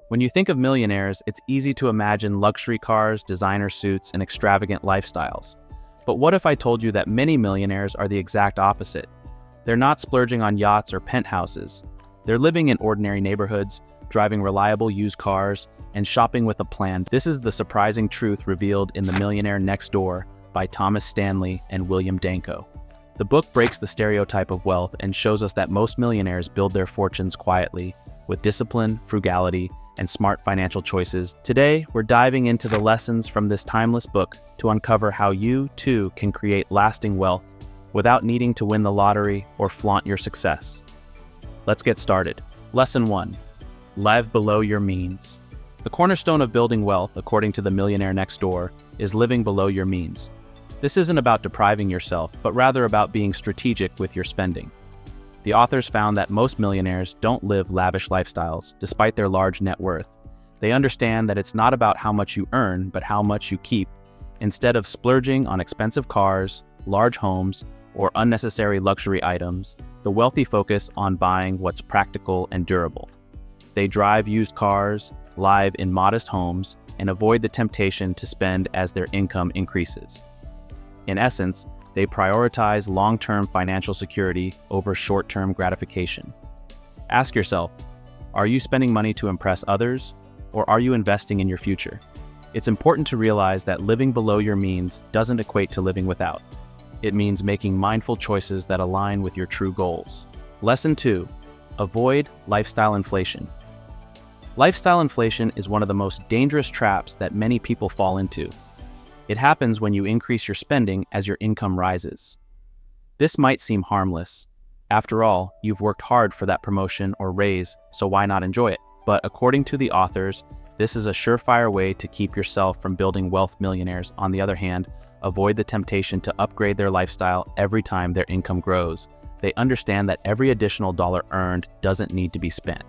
When you think of millionaires, it's easy to imagine luxury cars, designer suits, and extravagant lifestyles. But what if I told you that many millionaires are the exact opposite? They're not splurging on yachts or penthouses. They're living in ordinary neighborhoods, driving reliable used cars, and shopping with a plan. This is the surprising truth revealed in The Millionaire Next Door by Thomas Stanley and William Danko. The book breaks the stereotype of wealth and shows us that most millionaires build their fortunes quietly, with discipline, frugality, and smart financial choices. Today, we're diving into the lessons from this timeless book to uncover how you, too, can create lasting wealth without needing to win the lottery or flaunt your success. Let's get started. Lesson 1. Live below your means. The cornerstone of building wealth, according to The Millionaire Next Door, is living below your means. This isn't about depriving yourself, but rather about being strategic with your spending. The authors found that most millionaires don't live lavish lifestyles, despite their large net worth. They understand that it's not about how much you earn, but how much you keep. Instead of splurging on expensive cars, large homes, or unnecessary luxury items, the wealthy focus on buying what's practical and durable. They drive used cars, live in modest homes, and avoid the temptation to spend as their income increases. In essence, they prioritize long-term financial security over short-term gratification. Ask yourself, are you spending money to impress others, or are you investing in your future? It's important to realize that living below your means doesn't equate to living without. It means making mindful choices that align with your true goals. Lesson 2. Avoid lifestyle inflation. Lifestyle inflation is one of the most dangerous traps that many people fall into. It happens when you increase your spending as your income rises. This might seem harmless. After all, you've worked hard for that promotion or raise, so why not enjoy it? But according to the authors, this is a surefire way to keep yourself from building wealth. Millionaires, on the other hand, avoid the temptation to upgrade their lifestyle every time their income grows. They understand that every additional dollar earned doesn't need to be spent.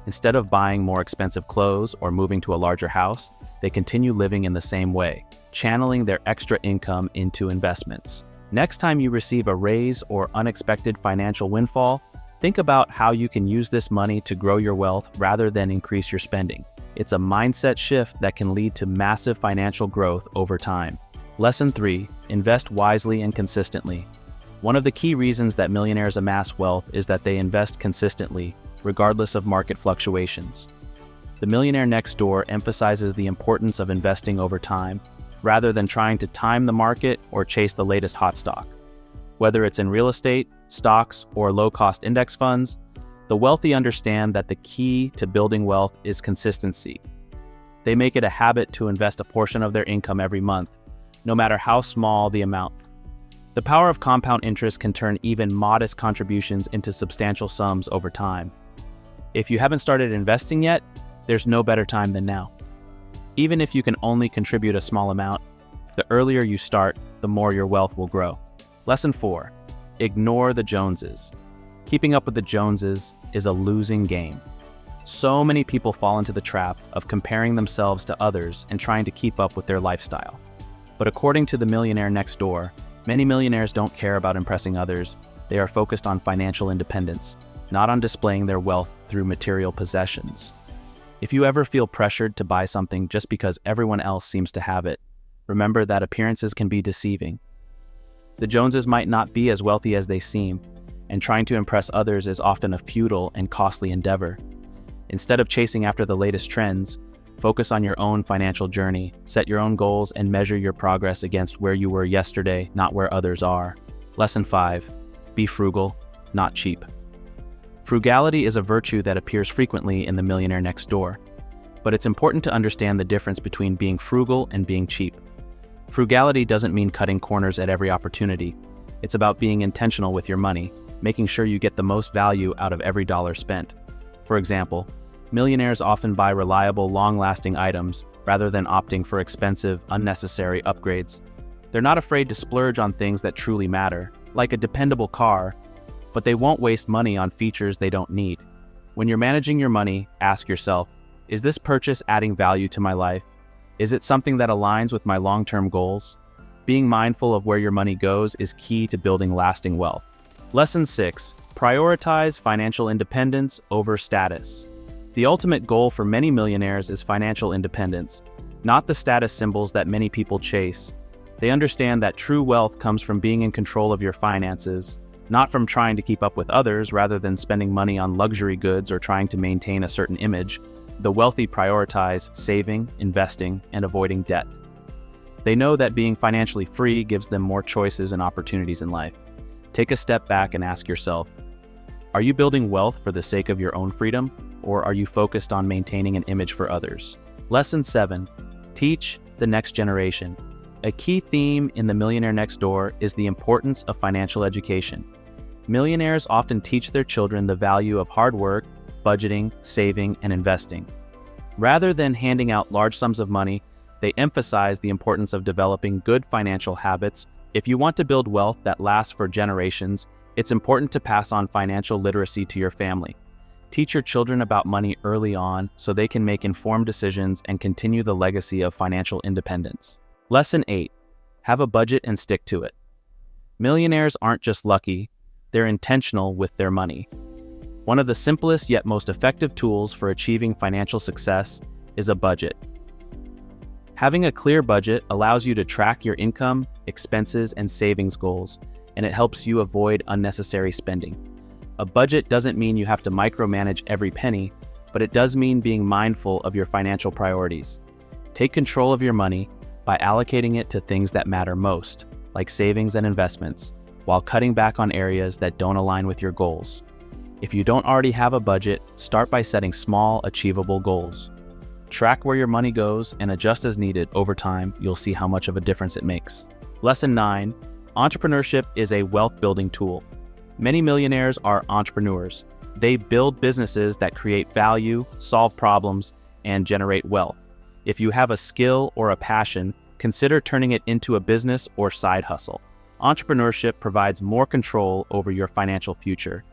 Instead of buying more expensive clothes or moving to a larger house, they continue living in the same way, channeling their extra income into investments. Next time you receive a raise or unexpected financial windfall, think about how you can use this money to grow your wealth rather than increase your spending. It's a mindset shift that can lead to massive financial growth over time. Lesson 3. Invest wisely and consistently. One of the key reasons that millionaires amass wealth is that they invest consistently, regardless of market fluctuations. The Millionaire Next Door emphasizes the importance of investing over time, rather than trying to time the market or chase the latest hot stock. Whether it's in real estate, stocks, or low-cost index funds, the wealthy understand that the key to building wealth is consistency. They make it a habit to invest a portion of their income every month, no matter how small the amount. The power of compound interest can turn even modest contributions into substantial sums over time. If you haven't started investing yet, there's no better time than now. Even if you can only contribute a small amount, the earlier you start, the more your wealth will grow. Lesson 4. Ignore the Joneses. Keeping up with the Joneses is a losing game. So many people fall into the trap of comparing themselves to others and trying to keep up with their lifestyle. But according to The Millionaire Next Door, many millionaires don't care about impressing others. They are focused on financial independence, not on displaying their wealth through material possessions. If you ever feel pressured to buy something just because everyone else seems to have it, remember that appearances can be deceiving. The Joneses might not be as wealthy as they seem, and trying to impress others is often a futile and costly endeavor. Instead of chasing after the latest trends, focus on your own financial journey, set your own goals, and measure your progress against where you were yesterday, not where others are. Lesson 5. Be frugal, not cheap. Frugality is a virtue that appears frequently in The Millionaire Next Door, but it's important to understand the difference between being frugal and being cheap. Frugality doesn't mean cutting corners at every opportunity. It's about being intentional with your money, making sure you get the most value out of every dollar spent. For example, millionaires often buy reliable, long-lasting items rather than opting for expensive, unnecessary upgrades. They're not afraid to splurge on things that truly matter, like a dependable car, but they won't waste money on features they don't need. When you're managing your money, ask yourself, is this purchase adding value to my life? Is it something that aligns with my long-term goals? Being mindful of where your money goes is key to building lasting wealth. Lesson 6. Prioritize financial independence over status. The ultimate goal for many millionaires is financial independence, not the status symbols that many people chase. They understand that true wealth comes from being in control of your finances, not from trying to keep up with others rather than spending money on luxury goods or trying to maintain a certain image. The wealthy prioritize saving, investing, and avoiding debt. They know that being financially free gives them more choices and opportunities in life. Take a step back and ask yourself, are you building wealth for the sake of your own freedom, or are you focused on maintaining an image for others? Lesson 7. Teach the next generation. A key theme in the Millionaire Next Door is the importance of financial education. Millionaires often teach their children the value of hard work, budgeting, saving, and investing. Rather than handing out large sums of money, they emphasize the importance of developing good financial habits. If you want to build wealth that lasts for generations, it's important to pass on financial literacy to your family. Teach your children about money early on so they can make informed decisions and continue the legacy of financial independence. Lesson 8. Have a budget and stick to it. Millionaires aren't just lucky, they're intentional with their money. One of the simplest yet most effective tools for achieving financial success is a budget. Having a clear budget allows you to track your income, expenses, and savings goals, and it helps you avoid unnecessary spending. A budget doesn't mean you have to micromanage every penny, but it does mean being mindful of your financial priorities. Take control of your money by allocating it to things that matter most, like savings and investments, while cutting back on areas that don't align with your goals. If you don't already have a budget, start by setting small, achievable goals. Track where your money goes and adjust as needed. Over time, you'll see how much of a difference it makes. Lesson 9. Entrepreneurship is a wealth-building tool. Many millionaires are entrepreneurs. They build businesses that create value, solve problems, and generate wealth. If you have a skill or a passion, consider turning it into a business or side hustle. Entrepreneurship provides more control over your financial future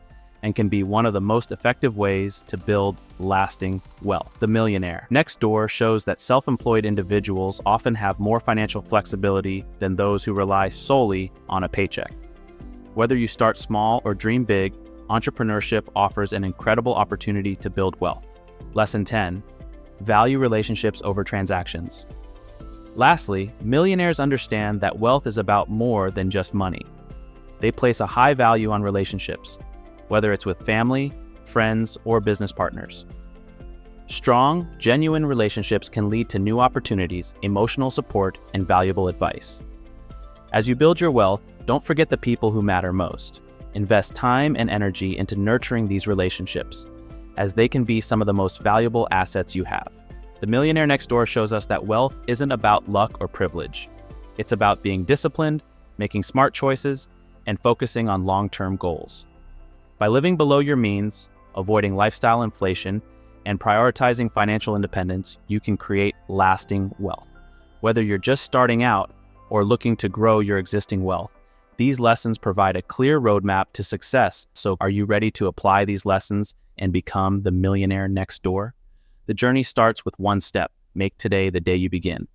and can be one of the most effective ways to build lasting wealth. The Millionaire Next Door shows that self-employed individuals often have more financial flexibility than those who rely solely on a paycheck. Whether you start small or dream big, entrepreneurship offers an incredible opportunity to build wealth. Lesson 10. Value relationships over transactions. Lastly, millionaires understand that wealth is about more than just money. They place a high value on relationships, whether it's with family, friends, or business partners. Strong, genuine relationships can lead to new opportunities, emotional support, and valuable advice. As you build your wealth, don't forget the people who matter most. Invest time and energy into nurturing these relationships, as they can be some of the most valuable assets you have. The Millionaire Next Door shows us that wealth isn't about luck or privilege. It's about being disciplined, making smart choices, and focusing on long-term goals. By living below your means, avoiding lifestyle inflation, and prioritizing financial independence, you can create lasting wealth. Whether you're just starting out or looking to grow your existing wealth, these lessons provide a clear roadmap to success. So are you ready to apply these lessons and become the millionaire next door? The journey starts with one step. Make today the day you begin.